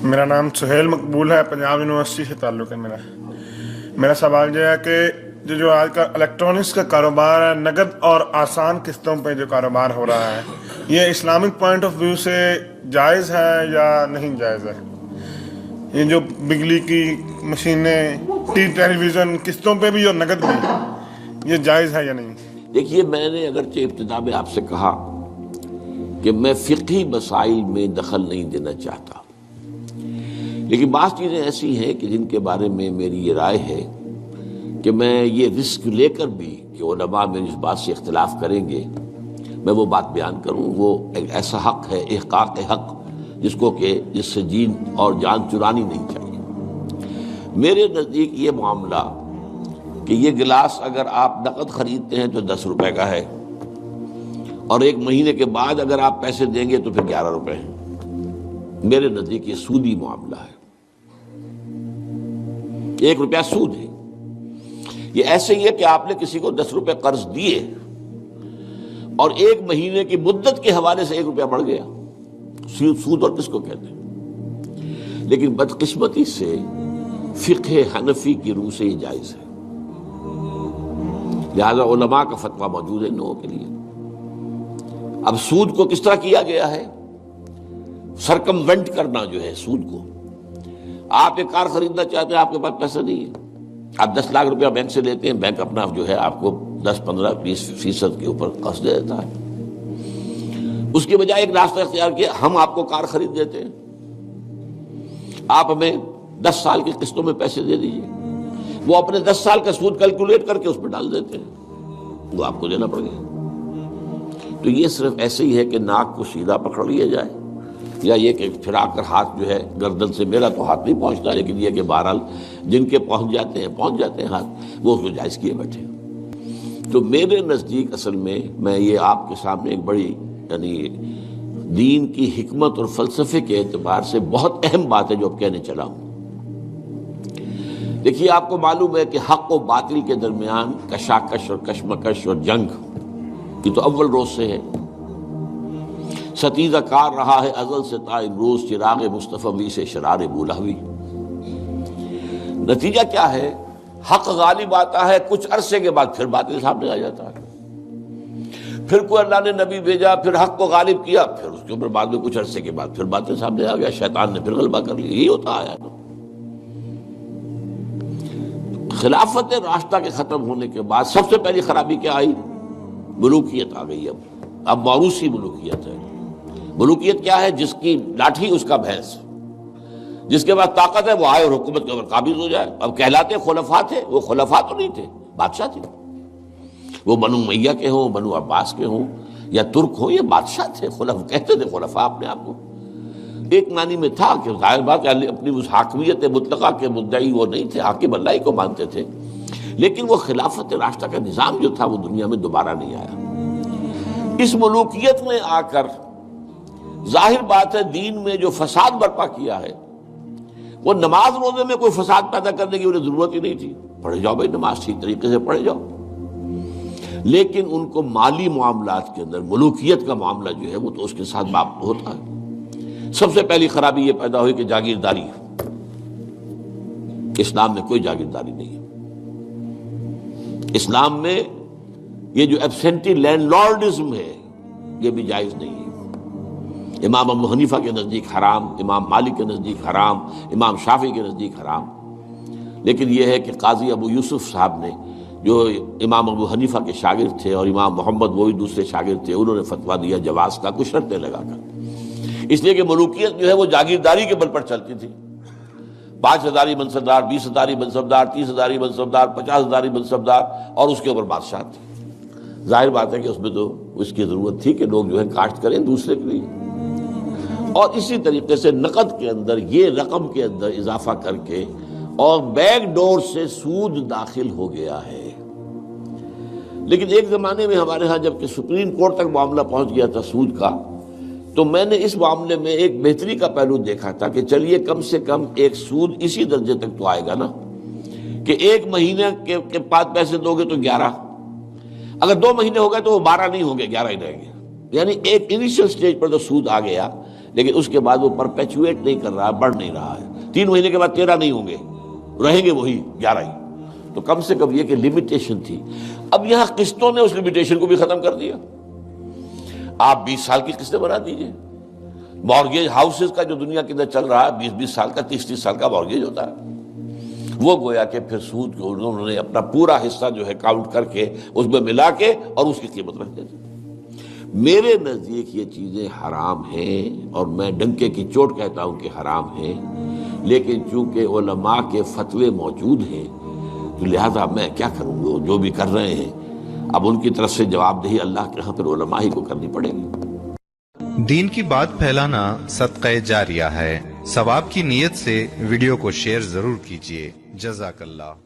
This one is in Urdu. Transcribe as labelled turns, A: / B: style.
A: میرا نام سہیل مقبول ہے، پنجاب یونیورسٹی سے تعلق ہے میرا۔ میرا سوال یہ ہے کہ جو آج کا الیکٹرانکس کا کاروبار ہے، نقد اور آسان قسطوں پہ جو کاروبار ہو رہا ہے، یہ اسلامک پوائنٹ آف ویو سے جائز ہے یا نہیں جائز ہے؟ یہ جو بجلی کی مشینیں، ٹیلی ویژن قسطوں پہ بھی اور نقد بھی، یہ جائز ہے یا نہیں؟
B: دیکھیے، میں نے اگرچہ ابتدا میں آپ سے کہا کہ میں فقہی مسائل میں دخل نہیں دینا چاہتا، لیکن بعض چیزیں ایسی ہیں کہ جن کے بارے میں میری یہ رائے ہے کہ میں یہ رسک لے کر بھی کہ علماء میری اس بات سے اختلاف کریں گے، میں وہ بات بیان کروں۔ وہ ایک ایسا حق ہے، احقاق حق، جس سے جین اور جان چرانی نہیں چاہیے۔ میرے نزدیک یہ معاملہ کہ یہ گلاس اگر آپ نقد خریدتے ہیں تو 10 روپے کا ہے، اور 1 مہینے کے بعد اگر آپ پیسے دیں گے تو پھر 11 روپے ہیں۔ میرے نزدیک یہ سودی معاملہ ہے، 1 روپیہ سود ہے۔ یہ ایسے ہی ہے کہ آپ نے کسی کو 10 روپے قرض دیے اور 1 مہینے کی مدت کے حوالے سے 1 روپیہ بڑھ گیا۔ سود اور کس کو کہتے ہیں؟ لیکن بدقسمتی سے فقہ حنفی کی روح سے یہ جائز ہے، لہذا علماء کا فتویٰ موجود ہے نو کے لیے۔ اب سود کو کس طرح کیا گیا ہے؟ سرکموینٹ کرنا جو ہے سود کو۔ آپ ایک کار خریدنا چاہتے ہیں، آپ کے پاس پیسہ نہیں ہے، آپ 10 لاکھ روپیہ بینک سے لیتے ہیں، بینک اپنا جو ہے آپ کو 10، 15، 20% کے اوپر قرض دے دیتا ہے۔ اس کے بجائے ایک راستہ اختیار کیا، ہم آپ کو کار خرید دیتے ہیں، آپ ہمیں 10 سال کی قسطوں میں پیسے دے دیجیے۔ وہ اپنے 10 سال کا سود کیلکولیٹ کر کے اس پہ ڈال دیتے ہیں، وہ آپ کو دینا پڑ گیا۔ تو یہ صرف ایسے ہی ہے کہ ناک کو سیدھا پکڑ لیا جائے، یا یہ کہ پھرا کر ہاتھ جو ہے گردن سے، میرا تو ہاتھ نہیں پہنچتا، لیکن یہ کہ بہرحال جن کے پہنچ جاتے ہیں ہاتھ، وہ اس کو جائز کیے بیٹھے۔ تو میرے نزدیک اصل میں یہ آپ کے سامنے ایک بڑی دین کی حکمت اور فلسفے کے اعتبار سے بہت اہم بات ہے جو اب کہنے چلا ہوں۔ دیکھیے، آپ کو معلوم ہے کہ حق و باطل کے درمیان کشاکش اور کشمکش اور جنگ یہ تو اول روز سے ہے، ستیزہ کار رہا ہے ازل سے تا امروز، چراغ مصطفی سے شرار بولہوی۔ نتیجہ کیا ہے؟ حق غالب آتا ہے، کچھ عرصے کے بعد پھر باطل سامنے آ جاتا ہے، پھر کوئی اللہ نے نبی بھیجا، پھر حق کو غالب کیا، پھر اس کے اوپر بعد میں کچھ عرصے کے بعد پھر باطل سامنے آ گیا، شیطان نے پھر غلبہ کر لیا۔ یہی ہوتا آیا نا۔ خلافت راشدہ کے ختم ہونے کے بعد سب سے پہلی خرابی کیا آئی؟ ملوکیت آ گئی۔ اب موروثی ملوکیت ہے۔ ملوکیت کیا ہے؟ جس کی لاٹھی اس کا بھینس، جس کے بعد طاقت ہے وہ آئے اور حکومت کے اوپر قابض ہو جائے۔ اب کہلاتے خلفاء تھے، وہ خلفاء تو نہیں تھے، بادشاہ تھے۔ وہ بنو امیہ کے ہوں، بنو عباس کے ہوں، یا ترک ہوں، یہ بادشاہ تھے، کہتے تھے خلفاء اپنے آپ کو۔ ایک معنی میں تھا کہ ظاہر بات ہے اپنی اس حاکمیت مطلقہ کے مدعی وہ نہیں تھے، حاکم اللہ ہی کو مانتے تھے، لیکن وہ خلافت راشدہ کا نظام جو تھا وہ دنیا میں دوبارہ نہیں آیا۔ اس ملوکیت میں آ کر ظاہر بات ہے دین میں جو فساد برپا کیا ہے، وہ نماز روزے میں کوئی فساد پیدا کرنے کی انہیں ضرورت ہی نہیں تھی، پڑھے جاؤ بھائی نماز ٹھیک طریقے سے پڑھے جاؤ۔ لیکن ان کو مالی معاملات کے اندر ملوکیت کا معاملہ جو ہے وہ تو اس کے ساتھ باپ ہوتا ہے۔ سب سے پہلی خرابی یہ پیدا ہوئی کہ جاگیرداری، اسلام میں کوئی جاگیرداری نہیں ہے۔ اسلام میں یہ جو ایبسینٹی لینڈ لارڈزم ہے یہ بھی جائز نہیں ہے۔ امام ابو حنیفہ کے نزدیک حرام، امام مالک کے نزدیک حرام، امام شافعی کے نزدیک حرام۔ لیکن یہ ہے کہ قاضی ابو یوسف صاحب نے، جو امام ابو حنیفہ کے شاگرد تھے، اور امام محمد وہ بھی دوسرے شاگرد تھے، انہوں نے فتویٰ دیا جواز کا، کچھ شرطیں لگا کر، اس لیے کہ ملوکیت جو ہے وہ جاگیرداری کے بل پر چلتی تھی۔ 5,000 منصبدار، 20,000 منصبدار، 30,000 منصبدار، 50,000 منصبدار، اور اس کے اوپر بادشاہ تھے۔ ظاہر بات ہے کہ اس میں تو اس کی ضرورت تھی کہ لوگ جو ہے کاشت کریں دوسرے کے لیے۔ اور اسی طریقے سے نقد کے اندر یہ رقم کے اندر اضافہ کر کے اور بیک ڈور سے سود داخل ہو گیا ہے۔ لیکن ایک زمانے میں ہمارے ہاں جب کہ سپریم کورٹ تک معاملہ پہنچ گیا تھا سود کا، تو میں نے اس معاملے میں ایک بہتری کا پہلو دیکھا تھا کہ چلیے کم سے کم ایک سود اسی درجے تک تو آئے گا نا کہ 1 مہینے کے بعد پیسے دو گے تو 11، اگر 2 مہینے ہو گئے تو وہ 12 نہیں ہوں گے، 11 ہی رہیں گے۔ یعنی ایک انیشل سٹیج پر تو سود آ گیا، لیکن اس کے بعد وہ پرپیچویٹ نہیں کر رہا، بڑھ نہیں رہا ہے. 3 مہینے کے بعد 13 نہیں ہوں گے، رہیں گے وہی 11 ہی. تو کم سے کم یہ کہ لمیٹیشن تھی. اب یہاں قسطوں نے اس لمیٹیشن کو بھی ختم کر دیا. آپ 20 سال کی قسطیں بنا دیجئے. مارگیج ہاؤسز کا جو دنیا کے اندر چل رہا ہے 20 سال کا، 30 سال کا مارگیج ہوتا ہے. وہ گویا کہ پھر سود کو انہوں نے اپنا پورا حصہ جو ہے کاؤنٹ کر کے اس میں ملا کے اور اس کی قیمت رکھ دیتے. میرے نزدیک یہ چیزیں حرام ہیں، اور میں ڈنکے کی چوٹ کہتا ہوں کہ حرام ہیں. لیکن چونکہ علماء کے فتوے موجود ہیں تو لہذا میں کیا کروں گا، جو بھی کر رہے ہیں اب ان کی طرف سے جواب دہی اللہ کے ہاں پھر علماء ہی کو کرنی پڑے گی.
C: دین کی بات پھیلانا صدقہ جاریہ ہے. ثواب کی نیت سے ویڈیو کو شیئر ضرور کیجیے. جزاک اللہ.